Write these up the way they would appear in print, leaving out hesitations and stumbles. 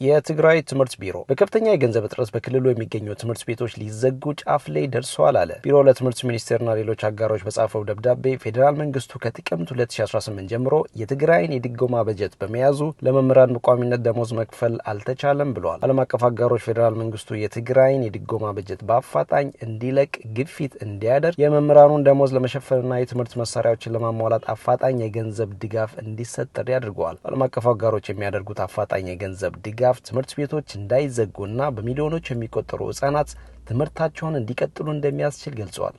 የትግራይ ትምህርት ቢሮ በከፍተኛ የገንዘብ እጥረት በክልሉ የሚገኙ ትምህርት ቤቶች ሊዘጉ ጫፍ ላይ ደርሰዋል አለ። ቢሮው ለትምህርት ሚኒስቴርና ሌሎች አጋሮች በጻፈው ደብዳቤ ፌዴራል መንግስቱ ከጥቅምት 2018 ጀምሮ የትግራይን የድጎማ በጀት በመያዙ ለመምህራን በቋሚነት ደሞዝ መክፈል አልተቻለም ብለዋል። ዓለም አቀፍ አጋሮች ፌዴራል መንግስቱ የትግራይን የድጎማ በጀት በአፋጣኝ እንዲለቅ ግፊት እንዲያደርግ፣ የመምህራኑን ደሞዝ ለመሸፈንና የትምህርት መሳሪያዎችን ለማሟላት አፋጣኝ የገንዘብ ድጋፍ እንዲሰጥ ጥሪ አድርገዋል። ዓለም አቀፍ አጋሮች የሚያደርጉት አፋጣኝ የገንዘብ ድጋፍ ትምህርት ቤቶች እንዳይዘጉና በሚሊዮኖች የሚቆጠሩ ህጻናት ትምህርታቸውን እንዲቀጥሉ እንደሚያስችል ገልጸዋል።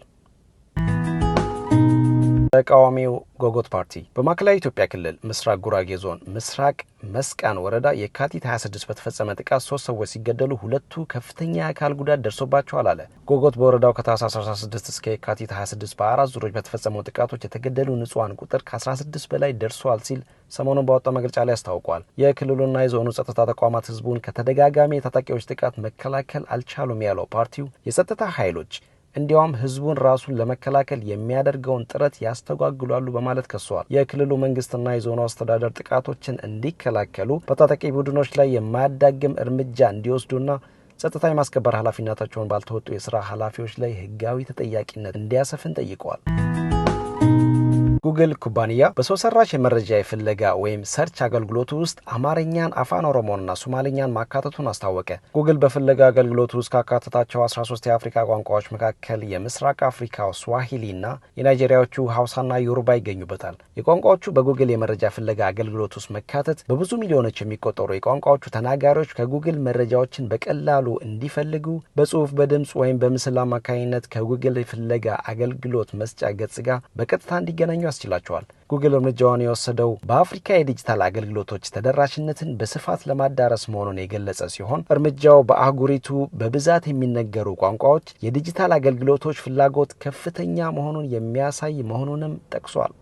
ተቃዋሚው ጎጎት ፓርቲ በማዕከላዊ ኢትዮጵያ ክልል ምስራቅ ጉራጌ ዞን ምስራቅ መስቃን ወረዳ የካቲት 26 በተፈጸመ ጥቃት 3 ሰዎች ሲገደሉ 2ቱ ከፍተኛ የአካል ጉዳት ደርሶባቸዋል አለ። ጎጎት በወረዳው ከታህሳስ 16 እስከ የካቲት 26 በ4 ዙሮች በተፈጸሙ ጥቃቶች የተገደሉ ንጹሃን ቁጥር ከ16 በላይ ደርሷል ሲል ሰሞኑን ባወጣው መግለጫ ላይ አስታውቋል። የክልሉና የዞኑ ጸጥታ ተቋማት ህዝቡን ከተደጋጋሚ የታጣቂዎች ጥቃት መከላከል አልቻሉም ያለው ፓርቲው የጸጥታ ኃይሎች እንዲያውም ህዝቡን ራሱን ለመከላከል የሚያደርገውን ጥረት ያስተጓጉላሉ በማለት ከሷል። የክልሉ መንግስትና የዞኑ አስተዳደር ጥቃቶችን እንዲከላከሉ በታጣቂ ቡድኖች ላይ የማያዳግም እርምጃ እንዲወስዱና ጸጥታ የማስከበር ኃላፊነታቸውን ባልተወጡ የስራ ኃላፊዎች ላይ ህጋዊ ተጠያቂነት እንዲያሰፍን ጠይቀዋል። ጉግል ኩባንያ በሰው ሰራሽ የመረጃ የፍለጋ ወይም ሰርች አገልግሎቱ ውስጥ አማርኛን፣ አፋን ኦሮሞንና ሶማሊኛን ማካተቱን አስታወቀ። ጉግል በፍለጋ አገልግሎቱ ውስጥ ካካተታቸው 13 የአፍሪካ ቋንቋዎች መካከል የምስራቅ አፍሪካው ስዋሂሊና የናይጄሪያዎቹ ሀውሳና ዮሩባ ይገኙበታል። የቋንቋዎቹ በጉግል የመረጃ ፍለጋ አገልግሎት ውስጥ መካተት በብዙ ሚሊዮኖች የሚቆጠሩ የቋንቋዎቹ ተናጋሪዎች ከጉግል መረጃዎችን በቀላሉ እንዲፈልጉ በጽሁፍ፣ በድምጽ ወይም በምስል አማካኝነት ከጉግል የፍለጋ አገልግሎት መስጫ ገጽ ጋር በቀጥታ እንዲገናኙ ያስችላቸዋል። ጉግል እርምጃውን የወሰደው በአፍሪካ የዲጂታል አገልግሎቶች ተደራሽነትን በስፋት ለማዳረስ መሆኑን የገለጸ ሲሆን እርምጃው በአህጉሪቱ በብዛት የሚነገሩ ቋንቋዎች የዲጂታል አገልግሎቶች ፍላጎት ከፍተኛ መሆኑን የሚያሳይ መሆኑንም ጠቅሷል።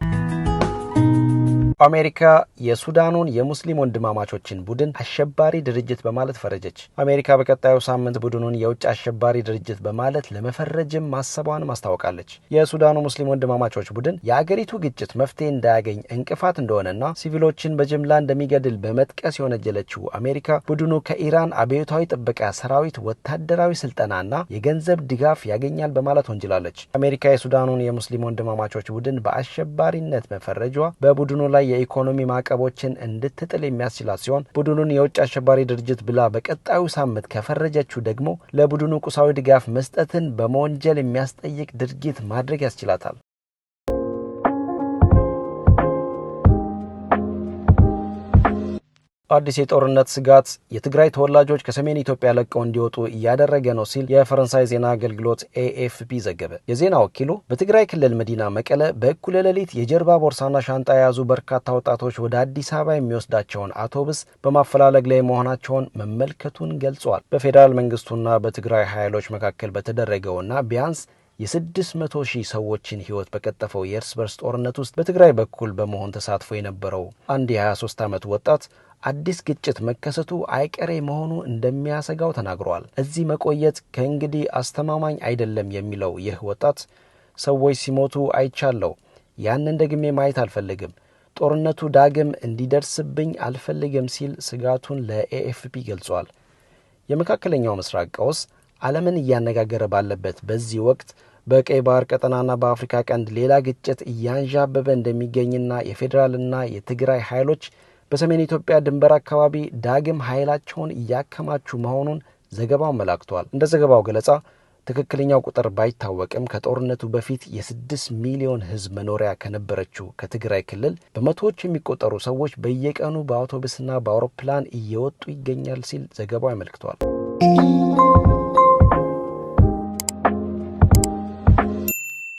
አሜሪካ የሱዳኑን የሙስሊም ወንድማማቾችን ቡድን አሸባሪ ድርጅት በማለት ፈረጀች። አሜሪካ በቀጣዩ ሳምንት ቡድኑን የውጭ አሸባሪ ድርጅት በማለት ለመፈረጅም ማሰቧን ማስታወቃለች። የሱዳኑ ሙስሊም ወንድማማቾች ቡድን የአገሪቱ ግጭት መፍትሄ እንዳያገኝ እንቅፋት እንደሆነና ሲቪሎችን በጅምላ እንደሚገድል በመጥቀስ የወነጀለችው አሜሪካ ቡድኑ ከኢራን አብዮታዊ ጥበቃ ሰራዊት ወታደራዊ ስልጠናና የገንዘብ ድጋፍ ያገኛል በማለት ወንጅላለች። አሜሪካ የሱዳኑን የሙስሊም ወንድማማቾች ቡድን በአሸባሪነት መፈረጇ በቡድኑ ላይ የኢኮኖሚ ማዕቀቦችን እንድትጥል የሚያስችላት ሲሆን ቡድኑን የውጭ አሸባሪ ድርጅት ብላ በቀጣዩ ሳምንት ከፈረጀችው ደግሞ ለቡድኑ ቁሳዊ ድጋፍ መስጠትን በመወንጀል የሚያስጠይቅ ድርጊት ማድረግ ያስችላታል። አዲስ የጦርነት ስጋት የትግራይ ተወላጆች ከሰሜን ኢትዮጵያ ለቀው እንዲወጡ እያደረገ ነው ሲል የፈረንሳይ ዜና አገልግሎት ኤኤፍፒ ዘገበ። የዜና ወኪሉ በትግራይ ክልል መዲና መቀለ በእኩለ ሌሊት የጀርባ ቦርሳና ሻንጣ የያዙ በርካታ ወጣቶች ወደ አዲስ አበባ የሚወስዳቸውን አውቶቡስ በማፈላለግ ላይ መሆናቸውን መመልከቱን ገልጿል። በፌዴራል መንግስቱና በትግራይ ኃይሎች መካከል በተደረገውና ቢያንስ የ600,000 ሰዎችን ህይወት በቀጠፈው የእርስ በርስ ጦርነት ውስጥ በትግራይ በኩል በመሆን ተሳትፎ የነበረው አንድ የ23 ዓመት ወጣት አዲስ ግጭት መከሰቱ አይቀሬ መሆኑ እንደሚያሰጋው ተናግሯል። እዚህ መቆየት ከእንግዲህ አስተማማኝ አይደለም የሚለው ይህ ወጣት ሰዎች ሲሞቱ አይቻለው፣ ያንን ደግሜ ማየት አልፈልግም፣ ጦርነቱ ዳግም እንዲደርስብኝ አልፈልግም ሲል ስጋቱን ለኤኤፍፒ ገልጿል። የመካከለኛው ምስራቅ ቀውስ ዓለምን እያነጋገረ ባለበት በዚህ ወቅት በቀይ ባህር ቀጠናና በአፍሪካ ቀንድ ሌላ ግጭት እያንዣበበ እንደሚገኝና የፌዴራልና የትግራይ ኃይሎች በሰሜን ኢትዮጵያ ድንበር አካባቢ ዳግም ኃይላቸውን እያከማቹ መሆኑን ዘገባው አመላክቷል። እንደ ዘገባው ገለጻ ትክክለኛው ቁጥር ባይታወቅም ከጦርነቱ በፊት የ6 ሚሊዮን ህዝብ መኖሪያ ከነበረችው ከትግራይ ክልል በመቶዎች የሚቆጠሩ ሰዎች በየቀኑ በአውቶቡስና በአውሮፕላን እየወጡ ይገኛል ሲል ዘገባው ያመልክቷል።